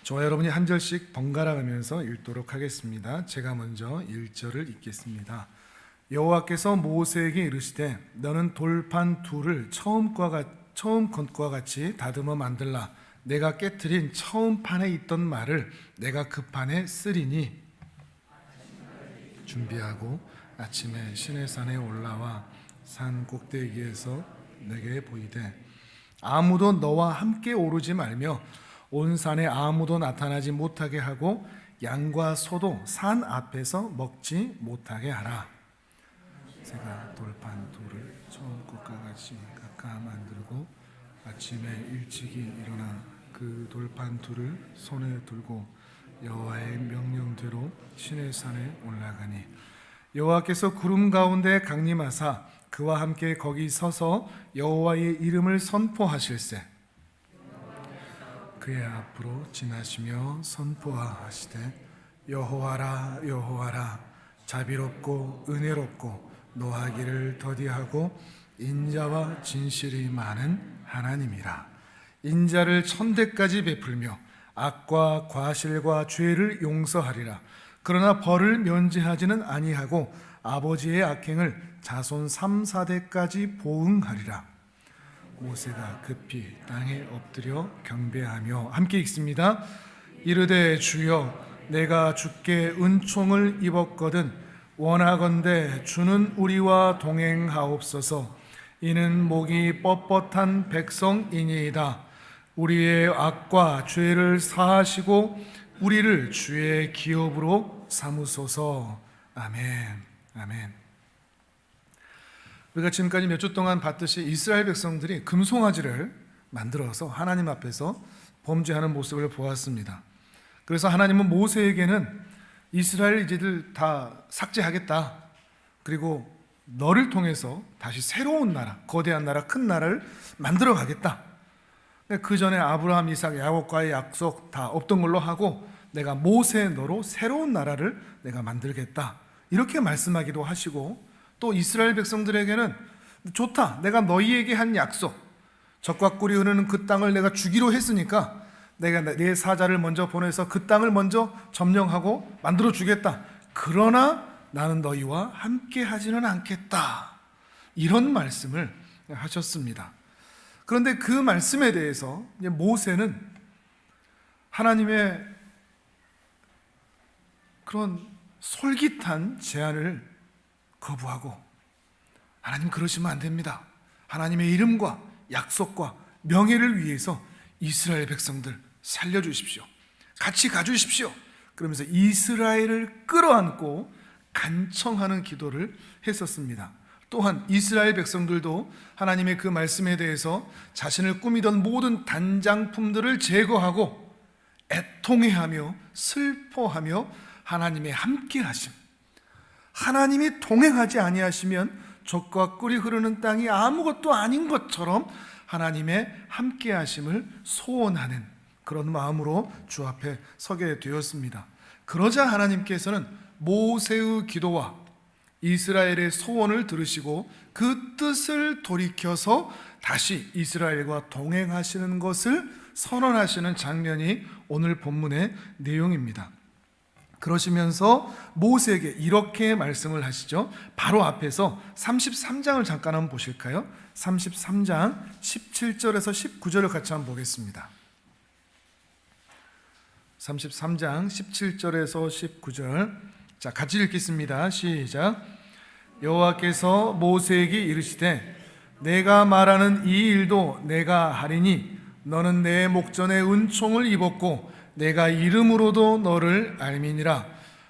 저와 여러분이 한 절씩 번갈아 가면서 읽도록 하겠습니다. 제가 먼저 1절을 읽겠습니다. 여호와께서 모세에게 이르시되 너는 돌판 둘을 처음 것과 같이 다듬어 만들라. 내가 깨트린 처음 판에 있던 말을 내가 그 판에 쓰리니 준비하고 아침에 시내산에 올라와 산 꼭대기에서 내게 보이되 아무도 너와 함께 오르지 말며 온 산에 아무도 나타나지 못하게 하고 양과 소도 산 앞에서 먹지 못하게 하라. 제가 돌판 둘을 처음 것과 같이 깎아 만들고 아침에 일찍이 일어나 그 돌판 둘을 손에 들고 여호와의 명령대로 시내산에 올라가니 여호와께서 구름 가운데 강림하사 그와 함께 거기 서서 여호와의 이름을 선포하실세 그의 앞으로 지나시며 선포하시되 여호와라 여호와라 자비롭고 은혜롭고 노하기를 더디하고 인자와 진실이 많은 하나님이라. 인자를 천대까지 베풀며 악과 과실과 죄를 용서하리라. 그러나 벌을 면제하지는 아니하고 아버지의 악행을 자손 3, 4대까지 보응하리라. 모세가 급히 땅에 엎드려 경배하며 함께 읽습니다. 이르되 주여 내가 주께 은총을 입었거든 원하건대 주는 우리와 동행하옵소서. 이는 목이 뻣뻣한 백성이니이다. 우리의 악과 죄를 사하시고 우리를 주의 기업으로 삼으소서. 아멘. 아멘. 우리가 지금까지 몇 주 동안 봤듯이 이스라엘 백성들이 금송아지를 만들어서 하나님 앞에서 범죄하는 모습을 보았습니다. 그래서 하나님은 모세에게는 이스라엘 이제들 다 삭제하겠다. 그리고 너를 통해서 다시 새로운 나라, 거대한 나라, 큰 나라를 만들어 가겠다. 그 전에 아브라함, 이삭, 야곱과의 약속 다 없던 걸로 하고 내가 모세 너로 새로운 나라를 내가 만들겠다. 이렇게 말씀하기도 하시고 또 이스라엘 백성들에게는 좋다. 내가 너희에게 한 약속, 젖과 꿀이 흐르는 그 땅을 내가 주기로 했으니까 내가 내 사자를 먼저 보내서 그 땅을 먼저 점령하고 만들어 주겠다. 그러나 나는 너희와 함께 하지는 않겠다. 이런 말씀을 하셨습니다. 그런데 그 말씀에 대해서 모세는 하나님의 그런 솔깃한 제안을 거부하고 하나님 그러시면 안 됩니다. 하나님의 이름과 약속과 명예를 위해서 이스라엘 백성들 살려주십시오. 같이 가주십시오. 그러면서 이스라엘을 끌어안고 간청하는 기도를 했었습니다. 또한 이스라엘 백성들도 하나님의 그 말씀에 대해서 자신을 꾸미던 모든 단장품들을 제거하고 애통해하며 슬퍼하며 하나님의 함께하심, 하나님이 동행하지 아니하시면 젖과 꿀이 흐르는 땅이 아무것도 아닌 것처럼 하나님의 함께하심을 소원하는 그런 마음으로 주 앞에 서게 되었습니다. 그러자 하나님께서는 모세의 기도와 이스라엘의 소원을 들으시고 그 뜻을 돌이켜서 다시 이스라엘과 동행하시는 것을 선언하시는 장면이 오늘 본문의 내용입니다. 그러시면서 모세에게 이렇게 말씀을 하시죠. 바로 앞에서 33장을 잠깐 한번 보실까요? 33장 17절에서 19절을 같이 한번 보겠습니다. 33장 17절에서 19절, 자 같이 읽겠습니다. 시작. 여호와께서 모세에게 이르시되 내가 말하는 이 일도 내가 하리니 너는 내 목전에 은총을 입었고 내가 이름으로도 너를 알미니라.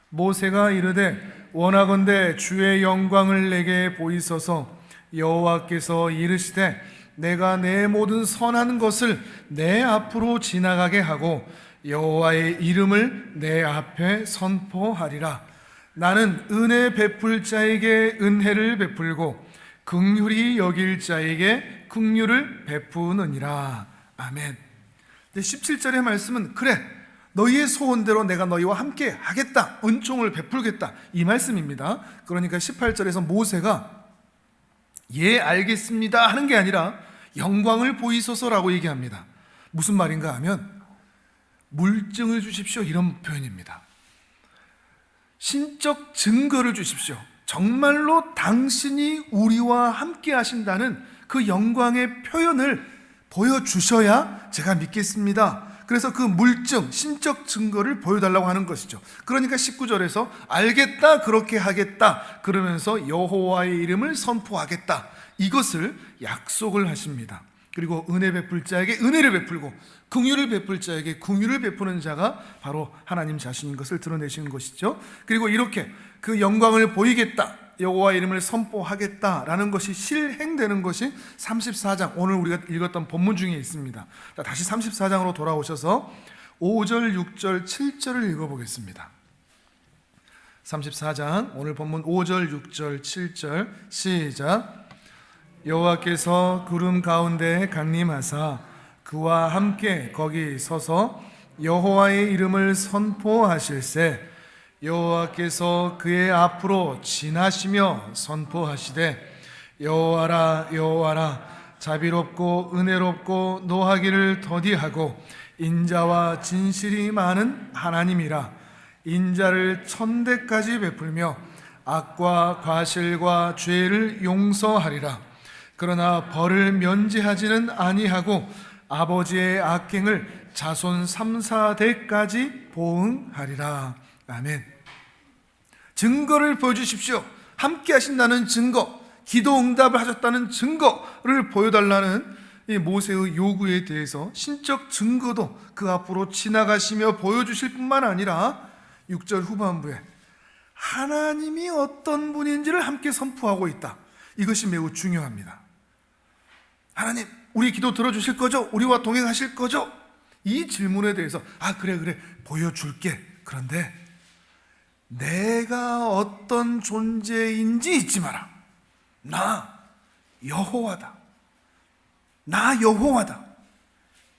모세가 이르되 원하건대 주의 영광을 내게 보이소서. 여호와께서 이르시되 내가 내 모든 선한 것을 내 앞으로 지나가게 하고 여호와의 이름을 내 앞에 선포하리라. 나는 은혜 베풀 자에게 은혜를 베풀고 긍휼히 여길 자에게 긍휼을 베푸느니라. 아멘. 17절의 말씀은 그래 너희의 소원대로 내가 너희와 함께 하겠다, 은총을 베풀겠다, 이 말씀입니다. 그러니까 18절에서 모세가 예 알겠습니다 하는 게 아니라 영광을 보이소서라고 얘기합니다. 무슨 말인가 하면 물증을 주십시오, 이런 표현입니다. 신적 증거를 주십시오. 정말로 당신이 우리와 함께 하신다는 그 영광의 표현을 보여주셔야 제가 믿겠습니다. 그래서 그 물증, 신적 증거를 보여달라고 하는 것이죠. 그러니까 19절에서 알겠다, 그렇게 하겠다, 그러면서 여호와의 이름을 선포하겠다, 이것을 약속을 하십니다. 그리고 은혜 베풀 자에게 은혜를 베풀고 긍휼을 베풀 자에게 긍휼을 베푸는 자가 바로 하나님 자신인 것을 드러내시는 것이죠. 그리고 이렇게 그 영광을 보이겠다, 여호와의 이름을 선포하겠다라는 것이 실행되는 것이 34장, 오늘 우리가 읽었던 본문 중에 있습니다. 다시 34장으로 돌아오셔서 5절, 6절, 7절을 읽어보겠습니다. 34장 오늘 본문 5절, 6절, 7절 시작. 여호와께서 구름 가운데 강림하사 그와 함께 거기 서서 여호와의 이름을 선포하실세 여호와께서 그의 앞으로 지나시며 선포하시되 여호와라 여호와라 자비롭고 은혜롭고 노하기를 더디하고 인자와 진실이 많은 하나님이라 인자를 천대까지 베풀며 악과 과실과 죄를 용서하리라. 그러나 벌을 면제하지는 아니하고 아버지의 악행을 자손 3, 4대까지 보응하리라. 아멘. 증거를 보여주십시오. 함께 하신다는 증거, 기도 응답을 하셨다는 증거를 보여달라는 이 모세의 요구에 대해서 신적 증거도 그 앞으로 지나가시며 보여주실 뿐만 아니라 6절 후반부에 하나님이 어떤 분인지를 함께 선포하고 있다. 이것이 매우 중요합니다. 하나님, 우리 기도 들어주실 거죠? 우리와 동행하실 거죠? 이 질문에 대해서 그래 보여줄게. 그런데 내가 어떤 존재인지 잊지 마라. 나 여호와다. 나 여호와다.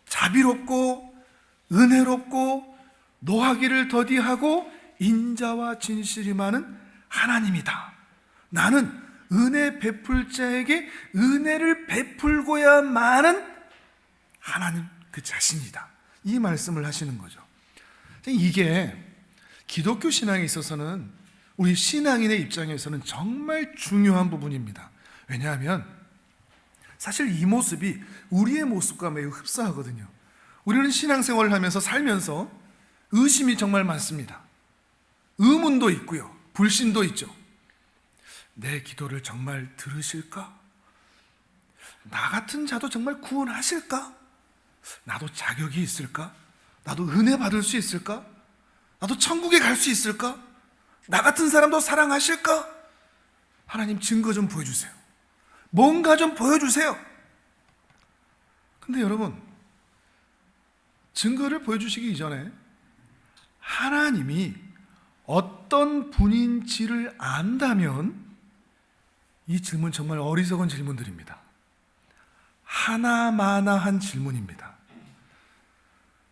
자비롭고 은혜롭고 노하기를 더디하고 인자와 진실이 많은 하나님이다. 나는 은혜 베풀 자에게 은혜를 베풀고야만은 하나님 그 자신이다. 이 말씀을 하시는 거죠. 이게 기독교 신앙에 있어서는 우리 신앙인의 입장에서는 정말 중요한 부분입니다. 왜냐하면 사실 이 모습이 우리의 모습과 매우 흡사하거든요. 우리는 신앙생활을 하면서 살면서 의심이 정말 많습니다. 의문도 있고요, 불신도 있죠. 내 기도를 정말 들으실까? 나 같은 자도 정말 구원하실까? 나도 자격이 있을까? 나도 은혜 받을 수 있을까? 나도 천국에 갈 수 있을까? 나 같은 사람도 사랑하실까? 하나님 증거 좀 보여주세요. 뭔가 좀 보여주세요. 근데 여러분, 증거를 보여주시기 이전에 하나님이 어떤 분인지를 안다면 이 질문 정말 어리석은 질문들입니다. 하나마나한 질문입니다.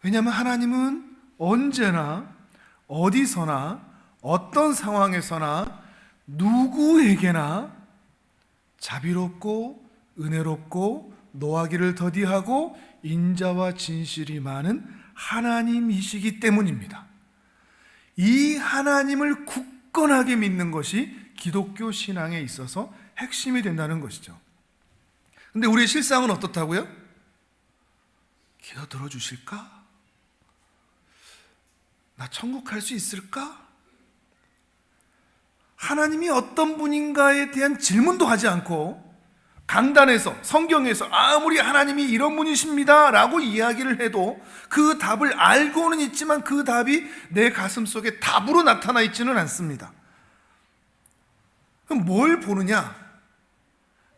왜냐하면 하나님은 언제나 어디서나 어떤 상황에서나 누구에게나 자비롭고 은혜롭고 노하기를 더디하고 인자와 진실이 많은 하나님이시기 때문입니다. 이 하나님을 굳건하게 믿는 것이 기독교 신앙에 있어서 핵심이 된다는 것이죠. 근데 우리의 실상은 어떻다고요? 기도 들어주실까? 나 천국 갈 수 있을까? 하나님이 어떤 분인가에 대한 질문도 하지 않고 강단에서 성경에서 아무리 하나님이 이런 분이십니다 라고 이야기를 해도 그 답을 알고는 있지만 그 답이 내 가슴 속에 답으로 나타나 있지는 않습니다. 그럼 뭘 보느냐?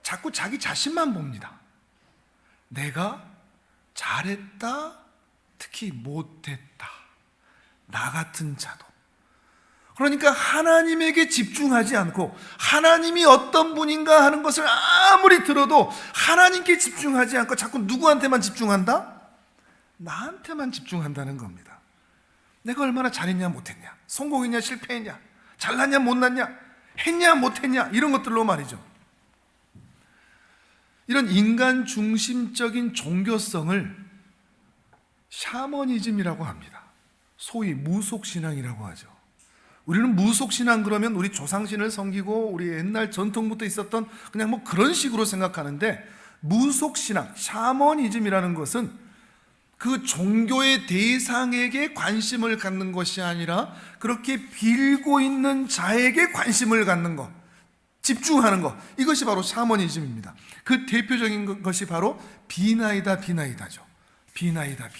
자꾸 자기 자신만 봅니다. 내가 잘했다, 특히 못했다, 나 같은 자도. 그러니까 하나님에게 집중하지 않고 하나님이 어떤 분인가 하는 것을 아무리 들어도 하나님께 집중하지 않고 자꾸 누구한테만 집중한다? 나한테만 집중한다는 겁니다. 내가 얼마나 잘했냐 못했냐, 성공했냐 실패했냐, 잘났냐 못났냐, 했냐 못했냐, 이런 것들로 말이죠. 이런 인간 중심적인 종교성을 샤머니즘이라고 합니다. 소위 무속신앙이라고 하죠. 우리는 무속신앙 그러면 우리 조상신을 섬기고 우리 옛날 전통부터 있었던 그냥 뭐 그런 식으로 생각하는데, 무속신앙, 샤머니즘이라는 것은 그 종교의 대상에게 관심을 갖는 것이 아니라 그렇게 빌고 있는 자에게 관심을 갖는 것, 집중하는 것, 이것이 바로 샤머니즘입니다. 그 대표적인 것이 바로 비나이다죠. 비나이다.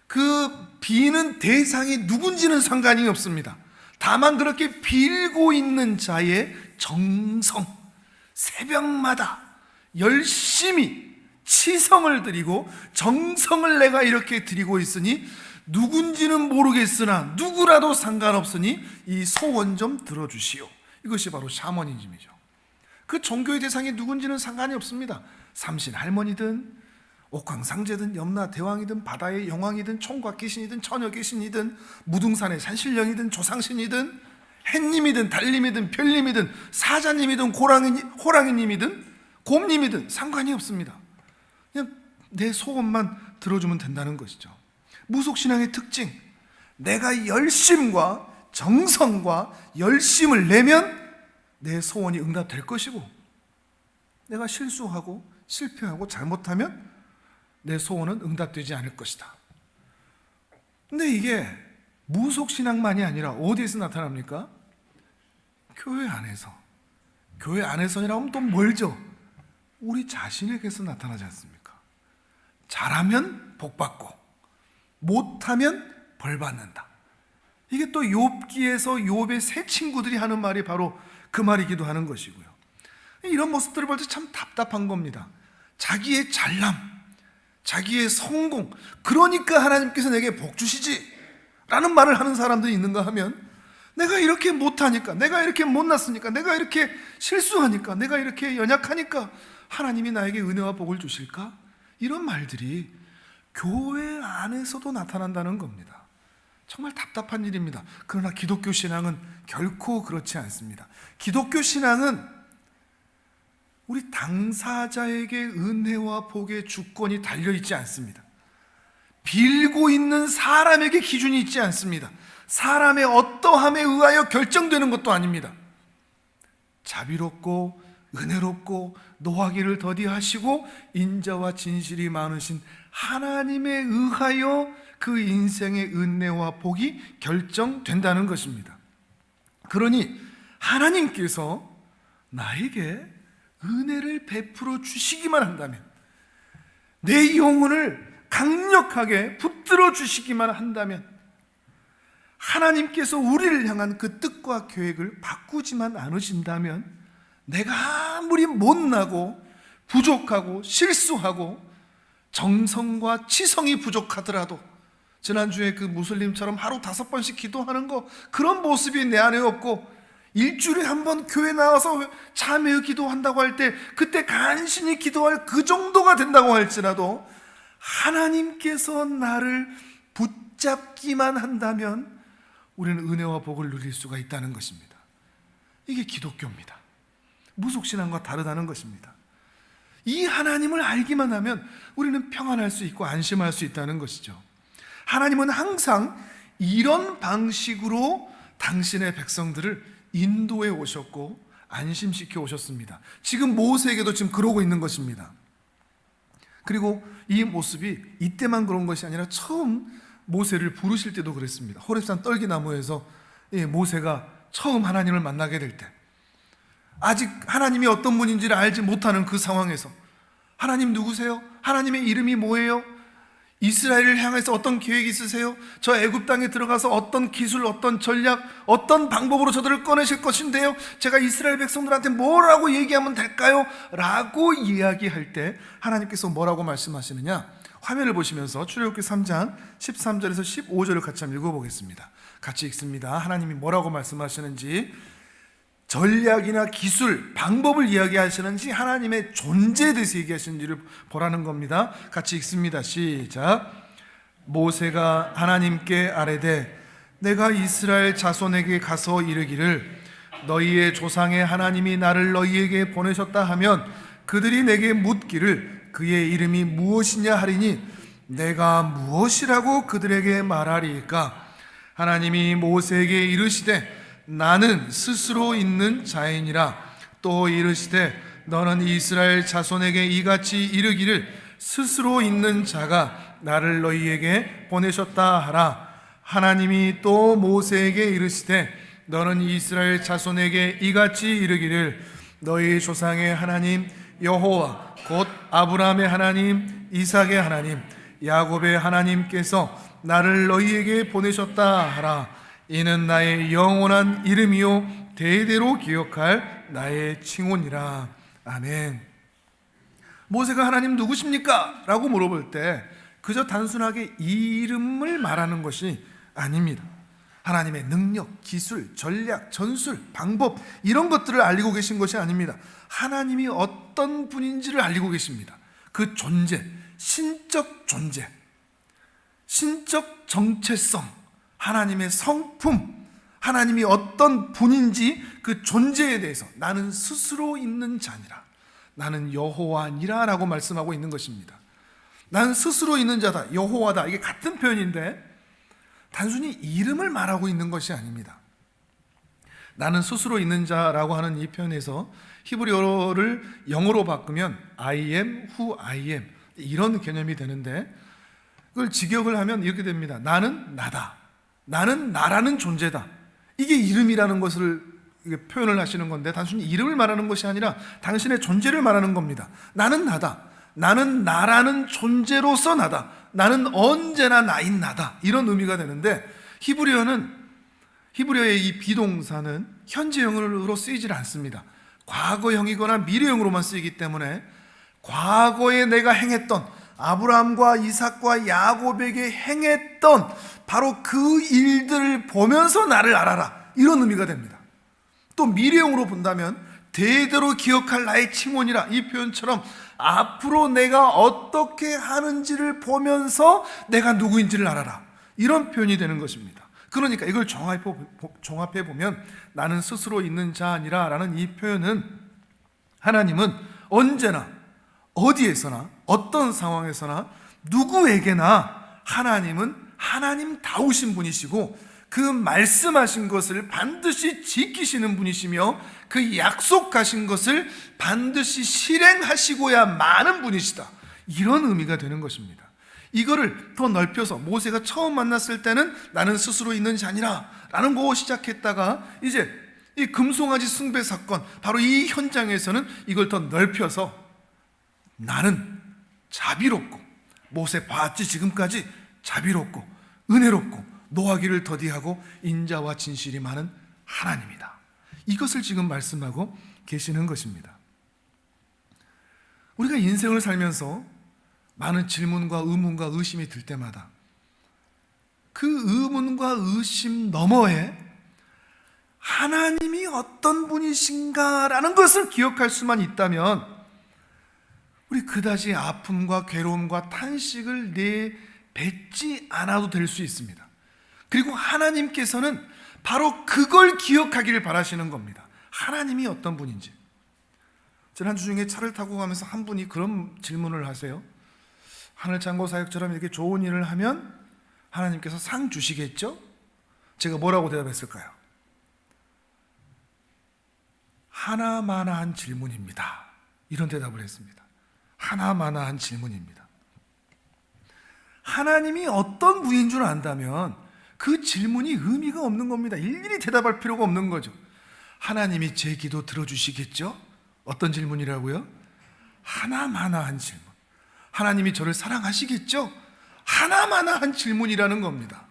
그 비는 대상이 누군지는 상관이 없습니다. 다만 그렇게 빌고 있는 자의 정성, 새벽마다 열심히 치성을 드리고 정성을 내가 이렇게 드리고 있으니 누군지는 모르겠으나 누구라도 상관없으니 이 소원 좀 들어주시오. 이것이 바로 샤머니즘이죠. 그 종교의 대상이 누군지는 상관이 없습니다. 삼신 할머니든 옥황상제든 염라대왕이든 바다의 영왕이든 총각 귀신이든 처녀 귀신이든 무등산의 산신령이든 조상신이든 햇님이든 달님이든 별님이든 사자님이든 호랑이님이든 곰님이든 상관이 없습니다. 그냥 내 소원만 들어주면 된다는 것이죠. 무속신앙의 특징, 내가 열심과 정성과 열심을 내면 내 소원이 응답될 것이고, 내가 실수하고 실패하고 잘못하면 내 소원은 응답되지 않을 것이다. 근데 이게 무속신앙만이 아니라 어디에서 나타납니까? 교회 안에서. 교회 안에서라고 하면 또 멀죠. 우리 자신에게서 나타나지 않습니까? 잘하면 복받고 못하면 벌받는다. 이게 또 욥기에서 욥의 세 친구들이 하는 말이 바로 그 말이기도 하는 것이고요. 이런 모습들을 볼 때 참 답답한 겁니다. 자기의 잘남, 자기의 성공, 그러니까 하나님께서 내게 복 주시지 라는 말을 하는 사람들이 있는가 하면, 내가 이렇게 못하니까, 내가 이렇게 못났으니까, 내가 이렇게 실수하니까, 내가 이렇게 연약하니까 하나님이 나에게 은혜와 복을 주실까? 이런 말들이 교회 안에서도 나타난다는 겁니다. 정말 답답한 일입니다. 그러나 기독교 신앙은 결코 그렇지 않습니다. 기독교 신앙은 우리 당사자에게 은혜와 복의 주권이 달려있지 않습니다. 빌고 있는 사람에게 기준이 있지 않습니다. 사람의 어떠함에 의하여 결정되는 것도 아닙니다. 자비롭고 은혜롭고 노하기를 더디하시고 인자와 진실이 많으신 하나님에 의하여 그 인생의 은혜와 복이 결정된다는 것입니다. 그러니 하나님께서 나에게 은혜를 베풀어 주시기만 한다면, 내 영혼을 강력하게 붙들어 주시기만 한다면, 하나님께서 우리를 향한 그 뜻과 계획을 바꾸지만 않으신다면, 내가 아무리 못나고 부족하고 실수하고 정성과 치성이 부족하더라도, 지난주에 그 무슬림처럼 하루 5번씩 기도하는 거, 그런 모습이 내 안에 없고, 일주일에 한 번 교회 나와서 참여 기도한다고 할 때 그때 간신히 기도할 그 정도가 된다고 할지라도, 하나님께서 나를 붙잡기만 한다면 우리는 은혜와 복을 누릴 수가 있다는 것입니다. 이게 기독교입니다. 무속신앙과 다르다는 것입니다. 이 하나님을 알기만 하면 우리는 평안할 수 있고 안심할 수 있다는 것이죠. 하나님은 항상 이런 방식으로 당신의 백성들을 인도해 오셨고 안심시켜 오셨습니다. 지금 모세에게도 지금 그러고 있는 것입니다. 그리고 이 모습이 이때만 그런 것이 아니라 처음 모세를 부르실 때도 그랬습니다. 호렙산 떨기나무에서 모세가 처음 하나님을 만나게 될 때, 아직 하나님이 어떤 분인지를 알지 못하는 그 상황에서, 하나님 누구세요? 하나님의 이름이 뭐예요? 이스라엘을 향해서 어떤 계획이 있으세요? 저 애굽 땅에 들어가서 어떤 기술, 어떤 전략, 어떤 방법으로 저들을 꺼내실 것인데요, 제가 이스라엘 백성들한테 뭐라고 얘기하면 될까요? 라고 이야기할 때 하나님께서 뭐라고 말씀하시느냐? 화면을 보시면서 출애굽기 3장 13절에서 15절을 같이 한번 읽어보겠습니다. 같이 읽습니다. 하나님이 뭐라고 말씀하시는지, 전략이나 기술, 방법을 이야기하시는지 하나님의 존재에 대해서 얘기하시는지를 보라는 겁니다. 같이 읽습니다. 시작. 모세가 하나님께 아뢰되, 내가 이스라엘 자손에게 가서 이르기를 너희의 조상의 하나님이 나를 너희에게 보내셨다 하면 그들이 내게 묻기를 그의 이름이 무엇이냐 하리니 내가 무엇이라고 그들에게 말하리까? 하나님이 모세에게 이르시되 나는 스스로 있는 자이니라. 또 이르시되 너는 이스라엘 자손에게 이같이 이르기를 스스로 있는 자가 나를 너희에게 보내셨다 하라. 하나님이 또 모세에게 이르시되 너는 이스라엘 자손에게 이같이 이르기를 너희 조상의 하나님 여호와 곧 아브라함의 하나님 이삭의 하나님 야곱의 하나님께서 나를 너희에게 보내셨다 하라. 이는 나의 영원한 이름이요 대대로 기억할 나의 칭호니라. 아멘. 모세가 하나님 누구십니까? 라고 물어볼 때 그저 단순하게 이름을 말하는 것이 아닙니다. 하나님의 능력, 기술, 전략, 전술, 방법 이런 것들을 알리고 계신 것이 아닙니다. 하나님이 어떤 분인지를 알리고 계십니다. 그 존재, 신적 존재, 신적 정체성, 하나님의 성품, 하나님이 어떤 분인지 그 존재에 대해서 나는 스스로 있는 자니라, 나는 여호와니라 라고 말씀하고 있는 것입니다. 나는 스스로 있는 자다, 여호와다, 이게 같은 표현인데 단순히 이름을 말하고 있는 것이 아닙니다. 나는 스스로 있는 자라고 하는 이 표현에서 히브리어를 영어로 바꾸면 I am who I am 이런 개념이 되는데 그걸 직역을 하면 이렇게 됩니다. 나는 나다, 나는 나라는 존재다. 이게 이름이라는 것을 표현을 하시는 건데 단순히 이름을 말하는 것이 아니라 당신의 존재를 말하는 겁니다. 나는 나다, 나는 나라는 존재로서 나다, 나는 언제나 나인 나다, 이런 의미가 되는데 히브리어의 이 비동사는 현재형으로 쓰이질 않습니다. 과거형이거나 미래형으로만 쓰이기 때문에 과거에 내가 행했던, 아브라함과 이삭과 야곱에게 행했던 바로 그 일들을 보면서 나를 알아라, 이런 의미가 됩니다. 또 미래형으로 본다면 대대로 기억할 나의 칭호니라, 이 표현처럼 앞으로 내가 어떻게 하는지를 보면서 내가 누구인지를 알아라, 이런 표현이 되는 것입니다. 그러니까 이걸 종합해 보면 나는 스스로 있는 자니라 라는 이 표현은 하나님은 언제나 어디에서나 어떤 상황에서나 누구에게나 하나님은 하나님다우신 분이시고 그 말씀하신 것을 반드시 지키시는 분이시며 그 약속하신 것을 반드시 실행하시고야 마는 분이시다, 이런 의미가 되는 것입니다. 이거를 더 넓혀서 모세가 처음 만났을 때는 나는 스스로 있는 자니라 라는 거 시작했다가 이제 이 금송아지 숭배 사건, 바로 이 현장에서는 이걸 더 넓혀서 나는 자비롭고, 모세 봤지 지금까지 자비롭고 은혜롭고 노하기를 더디하고 인자와 진실이 많은 하나님이다, 이것을 지금 말씀하고 계시는 것입니다. 우리가 인생을 살면서 많은 질문과 의문과 의심이 들 때마다 그 의문과 의심 너머에 하나님이 어떤 분이신가라는 것을 기억할 수만 있다면 우리 그다지 아픔과 괴로움과 탄식을 내뱉지 않아도 될 수 있습니다. 그리고 하나님께서는 바로 그걸 기억하기를 바라시는 겁니다. 하나님이 어떤 분인지. 지난주 중에 차를 타고 가면서 한 분이 그런 질문을 하세요. 하늘창고 사역처럼 이렇게 좋은 일을 하면 하나님께서 상 주시겠죠? 제가 뭐라고 대답했을까요? 하나마나한 질문입니다, 이런 대답을 했습니다. 하나마나한 질문입니다. 하나님이 어떤 분인 줄 안다면 그 질문이 의미가 없는 겁니다. 일일이 대답할 필요가 없는 거죠. 하나님이 제 기도 들어주시겠죠? 어떤 질문이라고요? 하나마나한 질문. 하나님이 저를 사랑하시겠죠? 하나마나한 질문이라는 겁니다.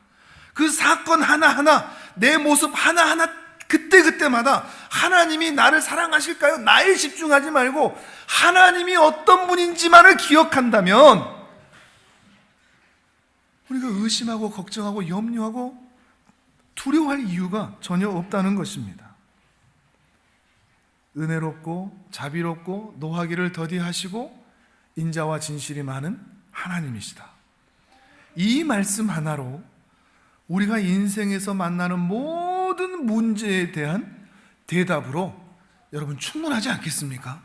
그 사건 하나하나, 내 모습 하나하나 그때그때마다 하나님이 나를 사랑하실까요? 나에 집중하지 말고 하나님이 어떤 분인지만을 기억한다면 우리가 의심하고 걱정하고 염려하고 두려워할 이유가 전혀 없다는 것입니다. 은혜롭고 자비롭고 노하기를 더디하시고 인자와 진실이 많은 하나님이시다. 이 말씀 하나로 우리가 인생에서 만나는 모든 문제에 대한 대답으로 여러분 충분하지 않겠습니까?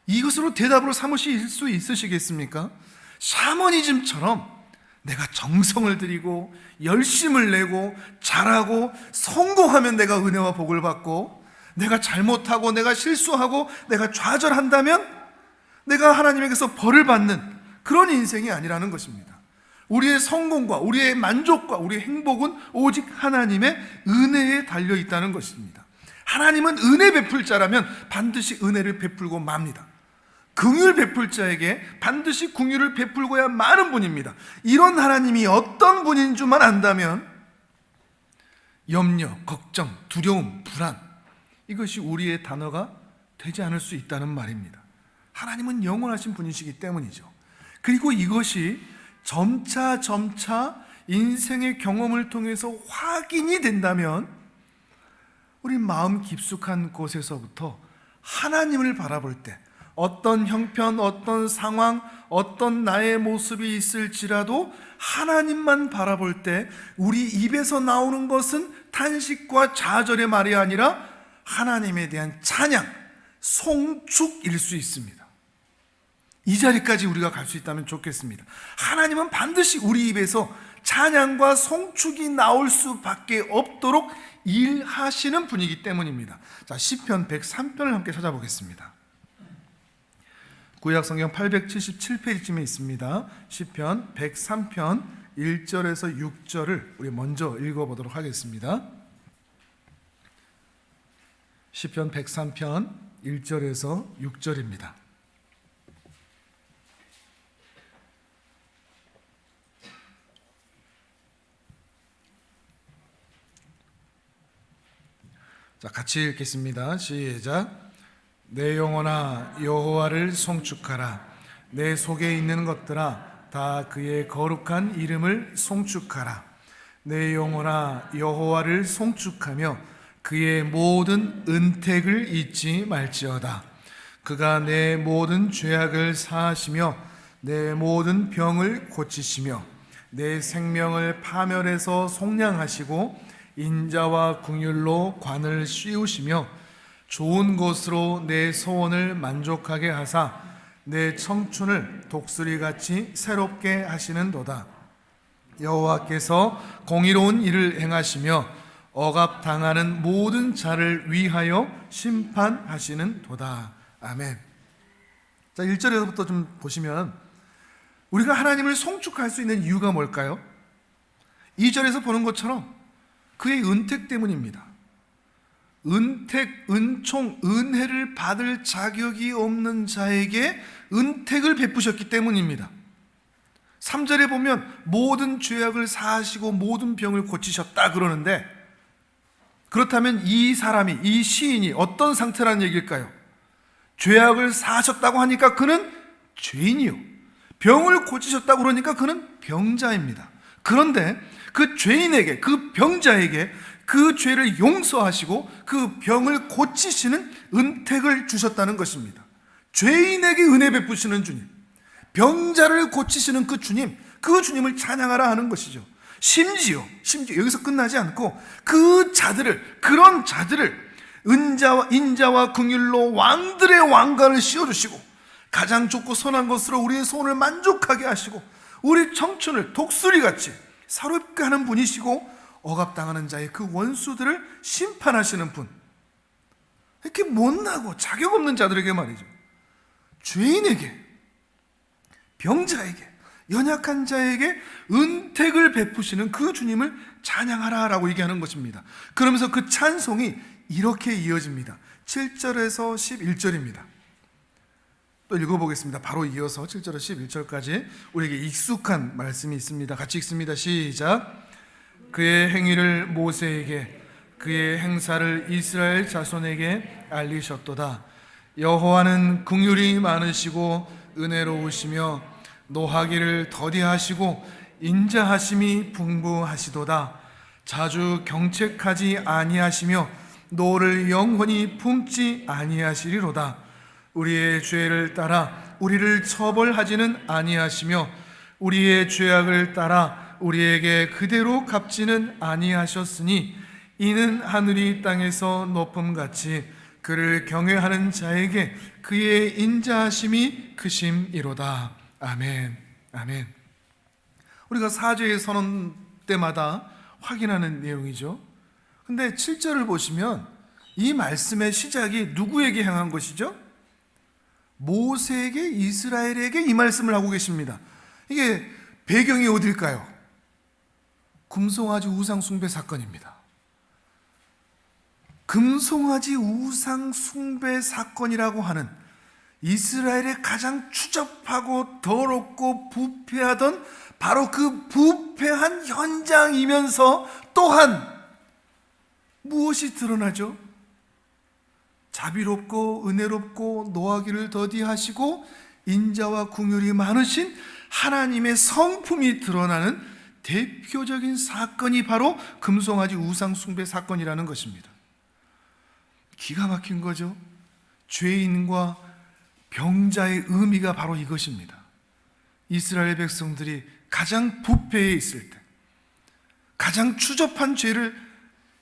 이것으로 대답으로 삼으실 수 있으시겠습니까? 샤머니즘처럼 내가 정성을 들이고 열심을 내고 잘하고 성공하면 내가 은혜와 복을 받고, 내가 잘못하고 내가 실수하고 내가 좌절한다면 내가 하나님에게서 벌을 받는 그런 인생이 아니라는 것입니다. 우리의 성공과 우리의 만족과 우리의 행복은 오직 하나님의 은혜에 달려 있다는 것입니다. 하나님은 은혜 베풀 자라면 반드시 은혜를 베풀고 맙니다. 긍휼 베풀 자에게 반드시 긍휼을 베풀고야 마는 분입니다. 이런 하나님이 어떤 분인 줄만 안다면 염려, 걱정, 두려움, 불안, 이것이 우리의 단어가 되지 않을 수 있다는 말입니다. 하나님은 영원하신 분이시기 때문이죠. 그리고 이것이 점차 인생의 경험을 통해서 확인이 된다면 우리 마음 깊숙한 곳에서부터 하나님을 바라볼 때 어떤 형편, 어떤 상황, 어떤 나의 모습이 있을지라도 하나님만 바라볼 때 우리 입에서 나오는 것은 탄식과 좌절의 말이 아니라 하나님에 대한 찬양, 송축일 수 있습니다. 이 자리까지 우리가 갈 수 있다면 좋겠습니다. 하나님은 반드시 우리 입에서 찬양과 송축이 나올 수밖에 없도록 일하시는 분이기 때문입니다. 자, 시편 103편을 함께 찾아보겠습니다. 구약성경 877페이지쯤에 있습니다. 시편 103편 1절에서 6절을 우리 먼저 읽어보도록 하겠습니다. 시편 103편 1절에서 6절입니다. 자, 같이 읽겠습니다. 시작. 내 영혼아 여호와를 송축하라. 내 속에 있는 것들아 다 그의 거룩한 이름을 송축하라. 내 영혼아 여호와를 송축하며 그의 모든 은택을 잊지 말지어다. 그가 내 모든 죄악을 사하시며 내 모든 병을 고치시며 내 생명을 파멸해서 속량하시고 인자와 긍휼로 관을 씌우시며 좋은 것으로 내 소원을 만족하게 하사 내 청춘을 독수리같이 새롭게 하시는도다. 여호와께서 공의로운 일을 행하시며 억압당하는 모든 자를 위하여 심판하시는도다. 아멘. 자, 1절에서부터 좀 보시면 우리가 하나님을 송축할 수 있는 이유가 뭘까요? 2절에서 보는 것처럼 그의 은택 때문입니다. 은택, 은총, 은혜를 받을 자격이 없는 자에게 은택을 베푸셨기 때문입니다. 3절에 보면 모든 죄악을 사하시고 모든 병을 고치셨다 그러는데, 그렇다면 이 사람이, 이 시인이 어떤 상태라는 얘기일까요? 죄악을 사하셨다고 하니까 그는 죄인이요, 병을 고치셨다고 그러니까 그는 병자입니다. 그런데 그 죄인에게, 그 병자에게 그 죄를 용서하시고 그 병을 고치시는 은택을 주셨다는 것입니다. 죄인에게 은혜 베푸시는 주님, 병자를 고치시는 그 주님, 그 주님을 찬양하라 하는 것이죠. 심지어 여기서 끝나지 않고 그 자들을, 그런 자들을 인자와 긍휼로 왕들의 왕관을 씌워주시고 가장 좋고 선한 것으로 우리의 소원을 만족하게 하시고 우리 청춘을 독수리같이 사롭게 하는 분이시고 억압당하는 자의 그 원수들을 심판하시는 분, 이렇게 못나고 자격 없는 자들에게 말이죠, 죄인에게, 병자에게, 연약한 자에게 은택을 베푸시는 그 주님을 찬양하라라고 얘기하는 것입니다. 그러면서 그 찬송이 이렇게 이어집니다. 7절에서 11절입니다. 또 읽어보겠습니다. 바로 이어서 7절에서 11절까지 우리에게 익숙한 말씀이 있습니다. 같이 읽습니다. 시작. 그의 행위를 모세에게, 그의 행사를 이스라엘 자손에게 알리셨도다. 여호와는 긍휼이 많으시고 은혜로우시며 노하기를 더디하시고 인자하심이 풍부하시도다. 자주 경책하지 아니하시며 노를 영원히 품지 아니하시리로다. 우리의 죄를 따라 우리를 처벌하지는 아니하시며 우리의 죄악을 따라 우리에게 그대로 갚지는 아니하셨으니 이는 하늘이 땅에서 높음같이 그를 경외하는 자에게 그의 인자하심이 크심이로다. 아멘. 아멘. 우리가 사죄의 선언 때마다 확인하는 내용이죠. 근데 7절을 보시면 이 말씀의 시작이 누구에게 향한 것이죠? 모세에게, 이스라엘에게 이 말씀을 하고 계십니다. 이게 배경이 어딜까요? 금송아지 우상 숭배 사건입니다. 금송아지 우상 숭배 사건이라고 하는 이스라엘의 가장 추접하고 더럽고 부패하던 바로 그 부패한 현장이면서 또한 무엇이 드러나죠? 자비롭고 은혜롭고 노하기를 더디하시고 인자와 긍휼이 많으신 하나님의 성품이 드러나는 대표적인 사건이 바로 금송아지 우상 숭배 사건이라는 것입니다. 기가 막힌 거죠. 죄인과 병자의 의미가 바로 이것입니다. 이스라엘 백성들이 가장 부패해 있을 때, 가장 추접한 죄를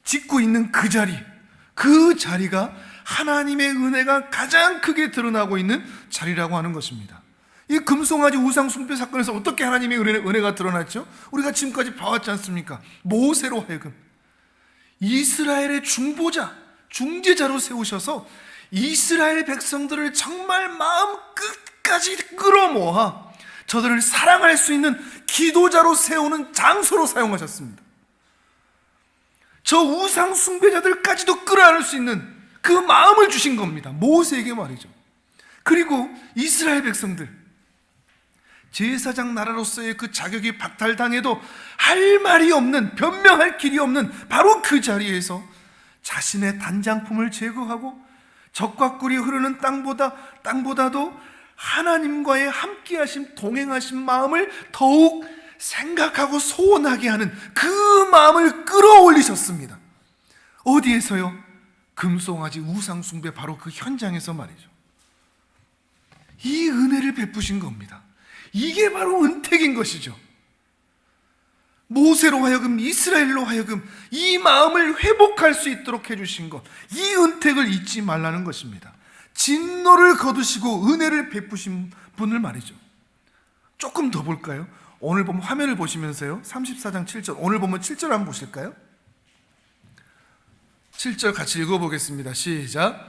짓고 있는 그 자리가 하나님의 은혜가 가장 크게 드러나고 있는 자리라고 하는 것입니다. 이 금송아지 우상 숭배 사건에서 어떻게 하나님의 은혜가 드러났죠? 우리가 지금까지 봐왔지 않습니까? 모세로 하여금 이스라엘의 중재자로 세우셔서 이스라엘 백성들을 정말 마음 끝까지 끌어모아 저들을 사랑할 수 있는 기도자로 세우는 장소로 사용하셨습니다. 저 우상 숭배자들까지도 끌어안을 수 있는 그 마음을 주신 겁니다. 모세에게 말이죠. 그리고 이스라엘 백성들, 제사장 나라로서의 그 자격이 박탈당해도 할 말이 없는, 변명할 길이 없는 바로 그 자리에서 자신의 단장품을 제거하고 적과 꿀이 흐르는 땅보다도 하나님과의 함께하심, 동행하신 마음을 더욱 생각하고 소원하게 하는 그 마음을 끌어올리셨습니다. 어디에서요? 금송아지 우상 숭배 바로 그 현장에서 말이죠. 이 은혜를 베푸신 겁니다. 이게 바로 은택인 것이죠. 모세로 하여금, 이스라엘로 하여금 이 마음을 회복할 수 있도록 해주신 것, 이 은택을 잊지 말라는 것입니다. 진노를 거두시고 은혜를 베푸신 분을 말이죠. 조금 더 볼까요? 오늘 보면 화면을 보시면서요, 34장 7절, 오늘 보면 7절 한번 보실까요? 7절 같이 읽어보겠습니다. 시작.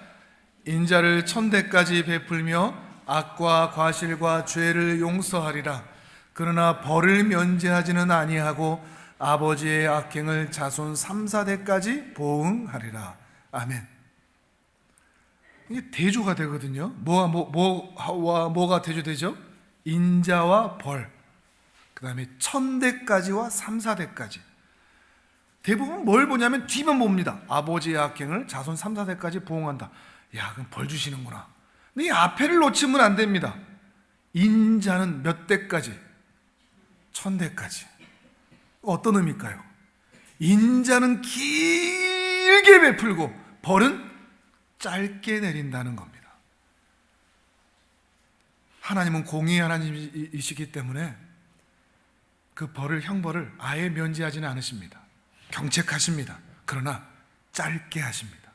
인자를 천대까지 베풀며 악과 과실과 죄를 용서하리라. 그러나 벌을 면제하지는 아니하고 아버지의 악행을 자손 3, 4대까지 보응하리라. 아멘. 이게 대조가 되거든요. 뭐가 대조되죠? 인자와 벌, 그 다음에 1000대까지와 3, 4대까지. 대부분 뭘 보냐면 뒤만 봅니다. 아버지의 악행을 자손 3, 4대까지 보응한다. 야, 그럼 벌 주시는구나. 근데 이 앞에를 놓치면 안 됩니다. 인자는 몇 대까지? 1000대까지. 어떤 의미일까요? 인자는 길게 베풀고 벌은 짧게 내린다는 겁니다. 하나님은 공의의 하나님이시기 때문에 그 형벌을 아예 면제하지는 않으십니다. 경책하십니다. 그러나 짧게 하십니다.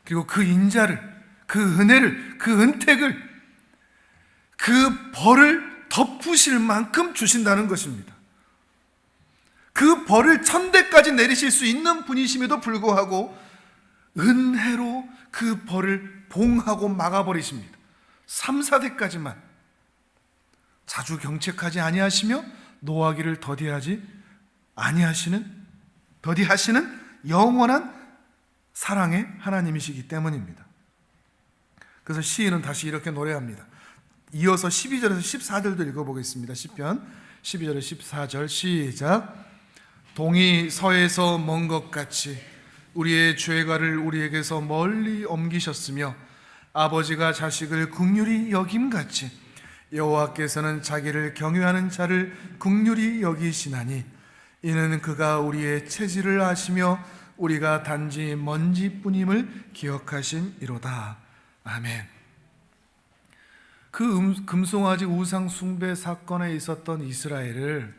그리고 그 인자를, 그 은혜를, 그 은택을, 그 벌을 덮으실 만큼 주신다는 것입니다. 그 벌을 1000대까지 내리실 수 있는 분이심에도 불구하고 은혜로 그 벌을 봉하고 막아버리십니다. 3, 4대까지만 자주 경책하지 아니하시며 노하기를 더디하시는 영원한 사랑의 하나님이시기 때문입니다. 그래서 시인은 다시 이렇게 노래합니다. 이어서 12절에서 14절도 읽어보겠습니다. 시편 12절에 14절 시작. 동이 서에서 먼 것 같이 우리의 죄가를 우리에게서 멀리 옮기셨으며 아버지가 자식을 긍휼히 여김같이 여호와께서는 자기를 경외하는 자를 긍휼히 여기시나니 이는 그가 우리의 체질을 아시며 우리가 단지 먼지뿐임을 기억하심이로다. 아멘. 그 금송아지 우상 숭배 사건에 있었던 이스라엘을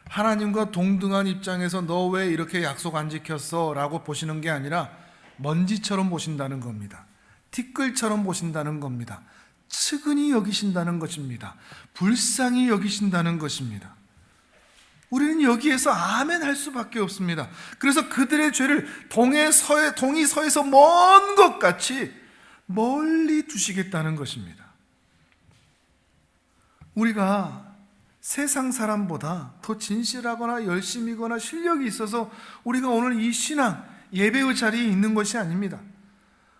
하나님과 동등한 입장에서 너 왜 이렇게 약속 안 지켰어? 라고 보시는 게 아니라 먼지처럼 보신다는 겁니다. 티끌처럼 보신다는 겁니다. 측은히 여기신다는 것입니다. 불쌍히 여기신다는 것입니다. 우리는 여기에서 아멘 할 수밖에 없습니다. 그래서 그들의 죄를 동이 서에서 먼 것 같이 멀리 두시겠다는 것입니다. 우리가 세상 사람보다 더 진실하거나 열심이거나 실력이 있어서 우리가 오늘 이 신앙 예배의 자리에 있는 것이 아닙니다.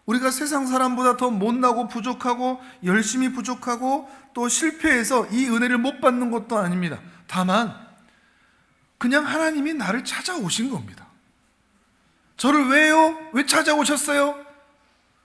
우리가 세상 사람보다 더 못나고 부족하고 열심히 부족하고 또 실패해서 이 은혜를 못 받는 것도 아닙니다. 다만 그냥 하나님이 나를 찾아오신 겁니다. 저를 왜요? 왜 찾아오셨어요?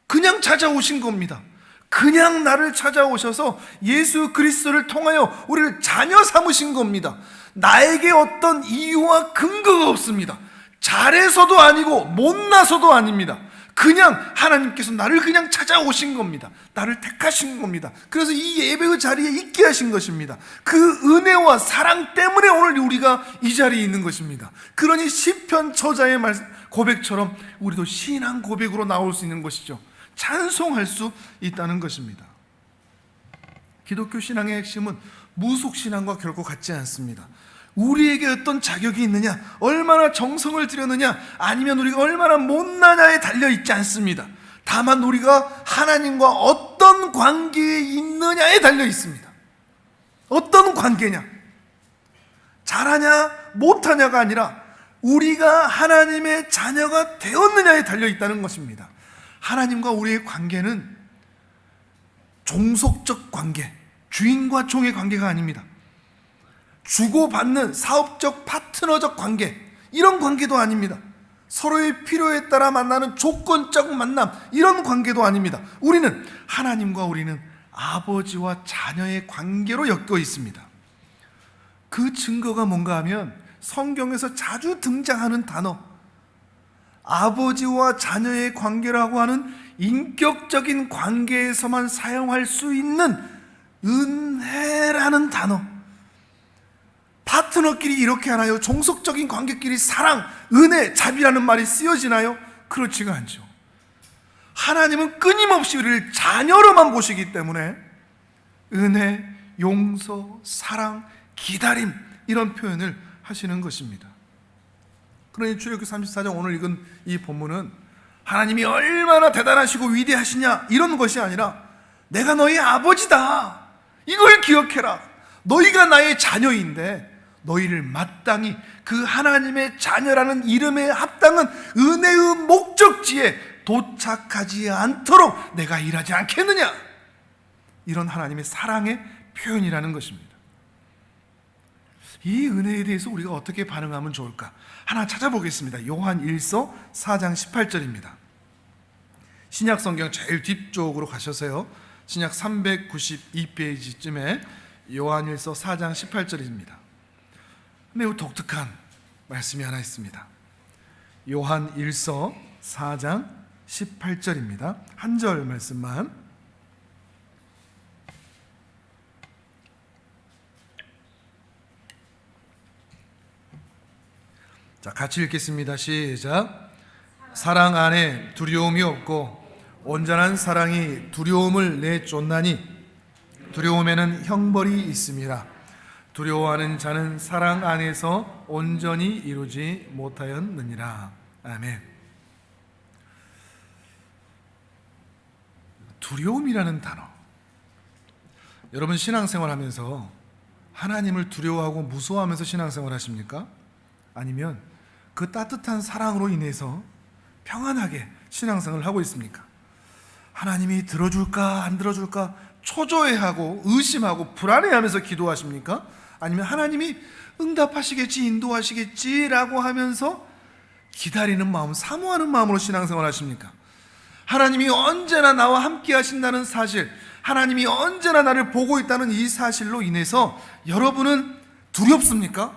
그냥 찾아오신 겁니다. 그냥 나를 찾아오셔서 예수 그리스도를 통하여 우리를 자녀 삼으신 겁니다. 나에게 어떤 이유와 근거가 없습니다. 잘해서도 아니고 못나서도 아닙니다. 그냥 하나님께서 나를 그냥 찾아오신 겁니다. 나를 택하신 겁니다. 그래서 이 예배의 자리에 있게 하신 것입니다. 그 은혜와 사랑 때문에 오늘 우리가 이 자리에 있는 것입니다. 그러니 시편 저자의 고백처럼 우리도 신앙 고백으로 나올 수 있는 것이죠. 찬송할 수 있다는 것입니다. 기독교 신앙의 핵심은 무속신앙과 결코 같지 않습니다. 우리에게 어떤 자격이 있느냐, 얼마나 정성을 들였느냐, 아니면 우리가 얼마나 못나냐에 달려있지 않습니다. 다만 우리가 하나님과 어떤 관계에 있느냐에 달려있습니다. 어떤 관계냐, 잘하냐 못하냐가 아니라 우리가 하나님의 자녀가 되었느냐에 달려있다는 것입니다. 하나님과 우리의 관계는 종속적 관계, 주인과 종의 관계가 아닙니다. 주고받는 사업적 파트너적 관계, 이런 관계도 아닙니다. 서로의 필요에 따라 만나는 조건적 만남, 이런 관계도 아닙니다. 우리는 하나님과 우리는 아버지와 자녀의 관계로 엮여 있습니다. 그 증거가 뭔가 하면 성경에서 자주 등장하는 단어, 아버지와 자녀의 관계라고 하는 인격적인 관계에서만 사용할 수 있는 은혜라는 단어. 파트너끼리 이렇게 하나요? 종속적인 관계끼리 사랑, 은혜, 자비라는 말이 쓰여지나요? 그렇지가 않죠. 하나님은 끊임없이 우리를 자녀로만 보시기 때문에 은혜, 용서, 사랑, 기다림, 이런 표현을 하시는 것입니다. 그러니 출애굽기 34장 오늘 읽은 이 본문은 하나님이 얼마나 대단하시고 위대하시냐 이런 것이 아니라 내가 너희 아버지다, 이걸 기억해라. 너희가 나의 자녀인데 너희를 마땅히 그 하나님의 자녀라는 이름에 합당한 은혜의 목적지에 도착하지 않도록 내가 일하지 않겠느냐, 이런 하나님의 사랑의 표현이라는 것입니다. 이 은혜에 대해서 우리가 어떻게 반응하면 좋을까? 하나 찾아보겠습니다. 요한 1서 4장 18절입니다. 신약 성경 제일 뒤쪽으로 가셔서요, 신약 392페이지쯤에 요한 1서 4장 18절입니다. 매우 독특한 말씀이 하나 있습니다. 요한 1서 4장 18절입니다. 한 절 말씀만. 자, 같이 읽겠습니다. 시작. 사랑 안에 두려움이 없고 온전한 사랑이 두려움을 내쫓나니 두려움에는 형벌이 있음이라. 두려워하는 자는 사랑 안에서 온전히 이루지 못하였느니라. 아멘. 두려움이라는 단어. 여러분 신앙생활 하면서 하나님을 두려워하고 무서워하면서 신앙생활 하십니까? 아니면 그 따뜻한 사랑으로 인해서 평안하게 신앙생활을 하고 있습니까? 하나님이 들어줄까 안 들어줄까 초조해하고 의심하고 불안해하면서 기도하십니까? 아니면 하나님이 응답하시겠지, 인도하시겠지라고 하면서 기다리는 마음, 사모하는 마음으로 신앙생활 하십니까? 하나님이 언제나 나와 함께 하신다는 사실, 하나님이 언제나 나를 보고 있다는 이 사실로 인해서 여러분은 두렵습니까?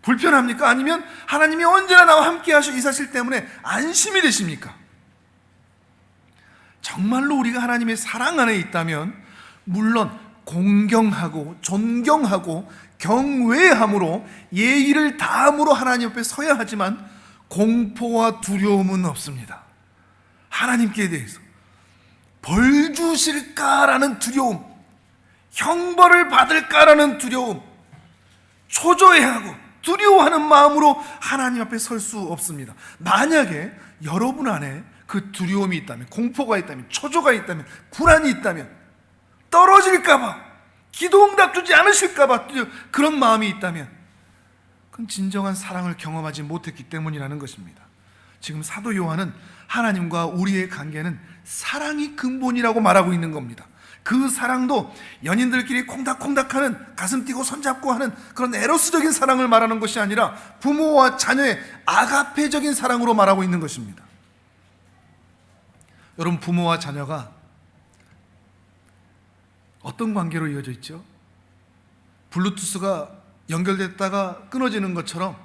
불편합니까? 아니면 하나님이 언제나 나와 함께 하셔 이 사실 때문에 안심이 되십니까? 정말로 우리가 하나님의 사랑 안에 있다면 물론 공경하고 존경하고 경외함으로 예의를 다함으로 하나님 앞에 서야 하지만 공포와 두려움은 없습니다. 하나님께 대해서 벌 주실까라는 두려움, 형벌을 받을까라는 두려움, 초조해하고 두려워하는 마음으로 하나님 앞에 설 수 없습니다. 만약에 여러분 안에 그 두려움이 있다면, 공포가 있다면, 초조가 있다면, 불안이 있다면, 떨어질까봐, 기도 응답 주지 않으실까봐 그런 마음이 있다면, 그건 진정한 사랑을 경험하지 못했기 때문이라는 것입니다. 지금 사도 요한은 하나님과 우리의 관계는 사랑이 근본이라고 말하고 있는 겁니다. 그 사랑도 연인들끼리 콩닥콩닥하는, 가슴 뛰고 손잡고 하는 그런 에로스적인 사랑을 말하는 것이 아니라 부모와 자녀의 아가페적인 사랑으로 말하고 있는 것입니다. 여러분, 부모와 자녀가 어떤 관계로 이어져 있죠? 블루투스가 연결됐다가 끊어지는 것처럼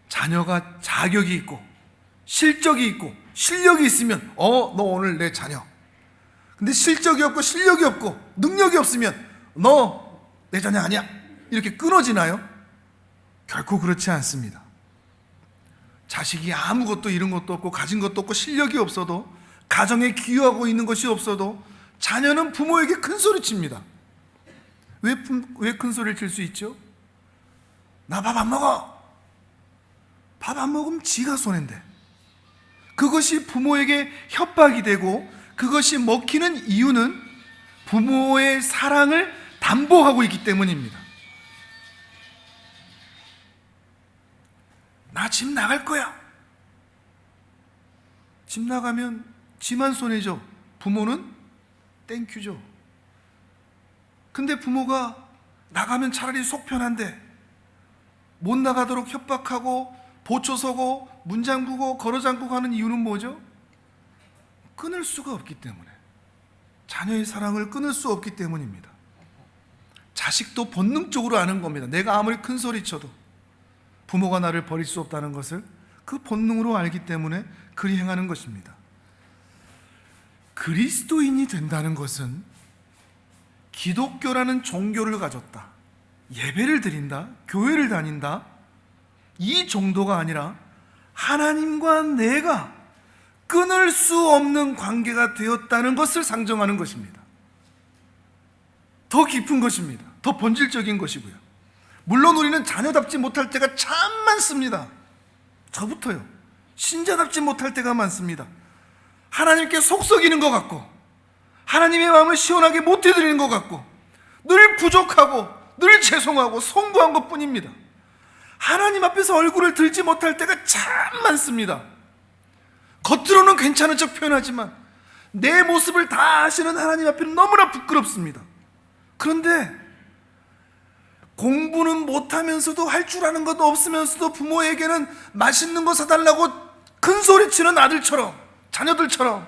자녀가 자격이 있고 실적이 있고 실력이 있으면 너 오늘 내 자녀. 근데 실적이 없고 실력이 없고 능력이 없으면 너 내 자녀 아니야. 이렇게 끊어지나요? 결코 그렇지 않습니다. 자식이 아무것도 이런 것도 없고 가진 것도 없고 실력이 없어도, 가정에 기여하고 있는 것이 없어도 자녀는 부모에게 큰 소리 칩니다. 왜 큰 소리를 칠 수 있죠? 나 밥 안 먹어. 밥 안 먹으면 지가 손해인데. 그것이 부모에게 협박이 되고, 그것이 먹히는 이유는 부모의 사랑을 담보하고 있기 때문입니다. 나 집 나갈 거야. 집 나가면 지만 손해죠. 부모는 땡큐죠. 근데 부모가 나가면 차라리 속 편한데 못 나가도록 협박하고 보초 서고 문장구고 걸어장구고 하는 이유는 뭐죠? 끊을 수가 없기 때문에, 자녀의 사랑을 끊을 수 없기 때문입니다. 자식도 본능적으로 아는 겁니다. 내가 아무리 큰 소리 쳐도 부모가 나를 버릴 수 없다는 것을 그 본능으로 알기 때문에 그리 행하는 것입니다. 그리스도인이 된다는 것은 기독교라는 종교를 가졌다, 예배를 드린다, 교회를 다닌다, 이 정도가 아니라 하나님과 내가 끊을 수 없는 관계가 되었다는 것을 상정하는 것입니다. 더 깊은 것입니다. 더 본질적인 것이고요. 물론 우리는 자녀답지 못할 때가 참 많습니다. 저부터요. 신자답지 못할 때가 많습니다. 하나님께 속썩이는 것 같고, 하나님의 마음을 시원하게 못 해드리는 것 같고, 늘 부족하고 늘 죄송하고 송구한 것뿐입니다. 하나님 앞에서 얼굴을 들지 못할 때가 참 많습니다. 겉으로는 괜찮은 척 표현하지만 내 모습을 다 아시는 하나님 앞에는 너무나 부끄럽습니다. 그런데 공부는 못하면서도, 할 줄 아는 것도 없으면서도 부모에게는 맛있는 거 사달라고 큰 소리치는 아들처럼, 자녀들처럼,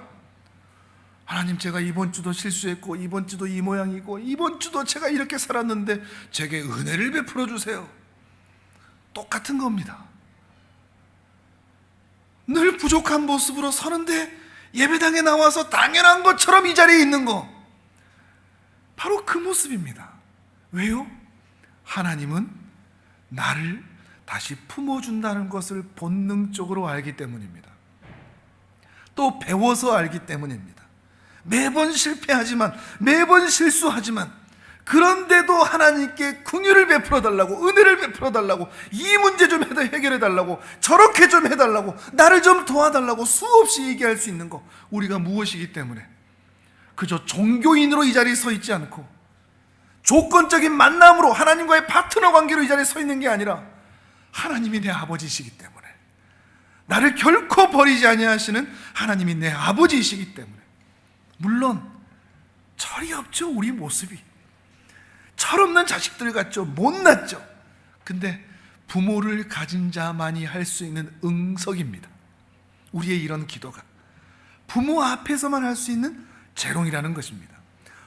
하나님, 제가 이번 주도 실수했고, 이번 주도 이 모양이고, 이번 주도 제가 이렇게 살았는데 제게 은혜를 베풀어 주세요. 똑같은 겁니다. 늘 부족한 모습으로 서는데 예배당에 나와서 당연한 것처럼 이 자리에 있는 거, 바로 그 모습입니다. 왜요? 하나님은 나를 다시 품어준다는 것을 본능적으로 알기 때문입니다. 또 배워서 알기 때문입니다. 매번 실패하지만, 매번 실수하지만, 그런데도 하나님께 긍휼을 베풀어 달라고, 은혜를 베풀어 달라고, 이 문제 좀 해결해 달라고, 저렇게 좀 해달라고, 나를 좀 도와달라고 수없이 얘기할 수 있는 거, 우리가 무엇이기 때문에 그저 종교인으로 이 자리에 서 있지 않고 조건적인 만남으로 하나님과의 파트너 관계로 이 자리에 서 있는 게 아니라 하나님이 내 아버지이시기 때문에, 나를 결코 버리지 아니하시는 하나님이 내 아버지이시기 때문에, 물론 철이 없죠. 우리 모습이 철없는 자식들 같죠. 못났죠. 근데 부모를 가진 자만이 할 수 있는 응석입니다. 우리의 이런 기도가 부모 앞에서만 할 수 있는 재롱이라는 것입니다.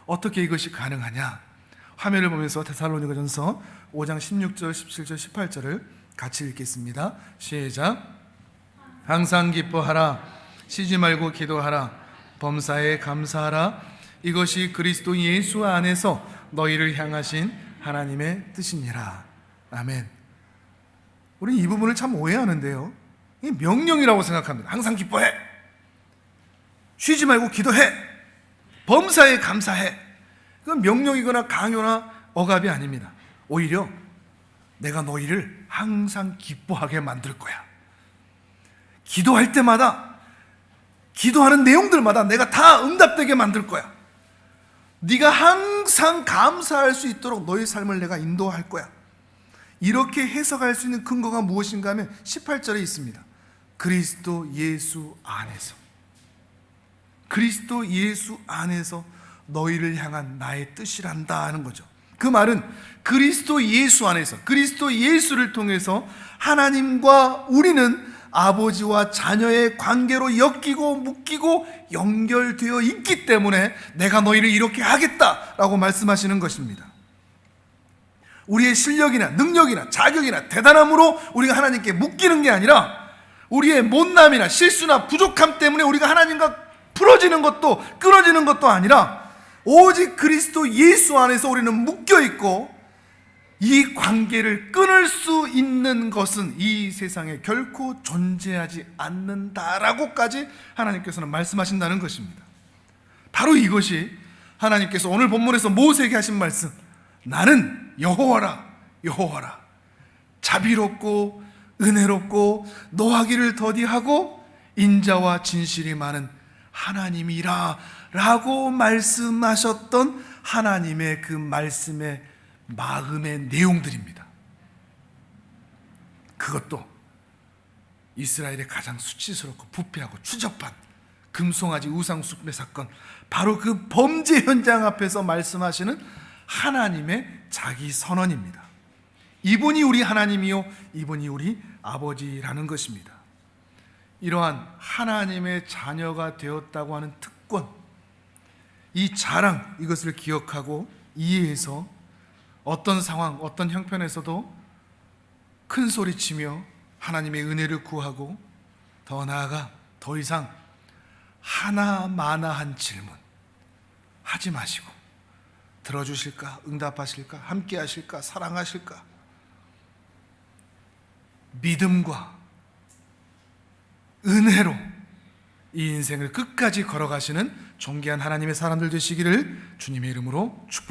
어떻게 이것이 가능하냐? 화면을 보면서 데살로니가전서 5장 16절, 17절, 18절을 같이 읽겠습니다. 시작. 항상 기뻐하라. 쉬지 말고 기도하라. 범사에 감사하라. 이것이 그리스도 예수 안에서 너희를 향하신 하나님의 뜻이니라. 아멘. 우리는 이 부분을 참 오해하는데요, 이 명령이라고 생각합니다. 항상 기뻐해, 쉬지 말고 기도해, 범사에 감사해. 그건 명령이거나 강요나 억압이 아닙니다. 오히려 내가 너희를 항상 기뻐하게 만들 거야. 기도할 때마다, 기도하는 내용들마다 내가 다 응답되게 만들 거야. 네가 항상 감사할 수 있도록 너희 삶을 내가 인도할 거야. 이렇게 해석할 수 있는 근거가 무엇인가 하면 18절에 있습니다. 그리스도 예수 안에서, 그리스도 예수 안에서 너희를 향한 나의 뜻이란다 하는 거죠. 그 말은 그리스도 예수 안에서, 그리스도 예수를 통해서 하나님과 우리는 아버지와 자녀의 관계로 엮이고 묶이고 연결되어 있기 때문에 내가 너희를 이렇게 하겠다라고 말씀하시는 것입니다. 우리의 실력이나 능력이나 자격이나 대단함으로 우리가 하나님께 묶이는 게 아니라 우리의 못남이나 실수나 부족함 때문에 우리가 하나님과 풀어지는 것도 끊어지는 것도 아니라 오직 그리스도 예수 안에서 우리는 묶여있고 이 관계를 끊을 수 있는 것은 이 세상에 결코 존재하지 않는다라고까지 하나님께서는 말씀하신다는 것입니다. 바로 이것이 하나님께서 오늘 본문에서 모세에게 하신 말씀, 나는 여호와라, 여호와라, 자비롭고 은혜롭고 노하기를 더디하고 인자와 진실이 많은 하나님이라 라고 말씀하셨던 하나님의 그 말씀의 마음의 내용들입니다. 그것도 이스라엘의 가장 수치스럽고 부패하고 추접한 금송아지 우상숭배 사건, 바로 그 범죄 현장 앞에서 말씀하시는 하나님의 자기 선언입니다. 이분이 우리 하나님이요 이분이 우리 아버지라는 것입니다. 이러한 하나님의 자녀가 되었다고 하는 특권, 이 자랑, 이것을 기억하고 이해해서 어떤 상황, 어떤 형편에서도 큰 소리치며 하나님의 은혜를 구하고, 더 나아가 더 이상 하나마나한 질문 하지 마시고, 들어주실까? 응답하실까? 함께 하실까? 사랑하실까? 믿음과 은혜로 이 인생을 끝까지 걸어가시는 존귀한 하나님의 사람들 되시기를 주님의 이름으로 축복합니다.